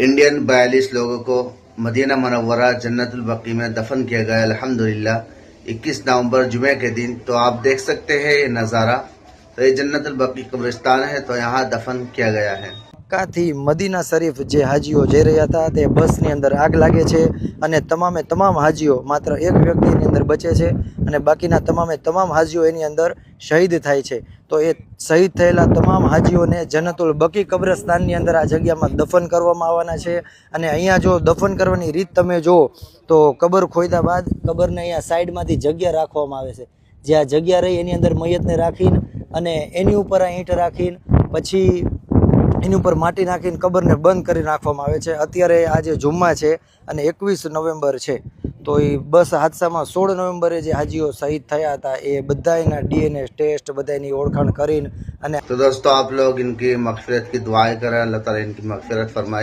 Indian 42 लोगों को Medina Munawwara जन्नतुल बकी में दफन किया गया अल्हम्दुलिल्लाह 21 नवंबर जुमे के दिन। तो आप देख सकते हैं ये नज़ारा। तो ये जन्नतुल बकी कब्रिस्तान है, तो यहाँ दफन किया गया है। મક્કાથી મદીના શરીફ જે હાજીઓ જઈ રહ્યા હતા તે બસની અંદર આગ લાગે છે અને તમામે તમામ હાજીઓ માત્ર એક વ્યક્તિની અંદર બચે છે અને બાકીના તમામે તમામ હાજીઓ એની અંદર શહીદ થાય છે। તો એ શહીદ થયેલા તમામ હાજીઓને જન્નતુલ બકી કબ્રસ્તાનની અંદર આ જગ્યામાં દફન કરવામાં આવવાના છે। અને અહીંયા જો દફન કરવાની રીત તમે જુઓ તો કબર ખોદ્યા બાદ કબરને અહીંયા સાઈડમાંથી જગ્યા રાખવામાં આવે છે, જે આ જગ્યા રહી એની અંદર મયતને રાખીને અને એની ઉપર આ ઈંટ રાખીને પછી એની ઉપર માટી નાખીને કબરને બંધ કરી નાખવામાં આવે છે। અત્યારે આજે જુમ્મા છે અને 21 નવેમ્બર છે, તો એ બસ હાદસામાં 16 નવેમ્બરે જે હાજીઓ શહીદ થયા હતા એ બધા એના DNA ટેસ્ટ બધા એની ઓળખાણ કરીને અને तो दोस्तों आप लोग इनकी मगफिरत की दुआएं करें, अल्लाह ताला इनकी मगफिरत फरमाए।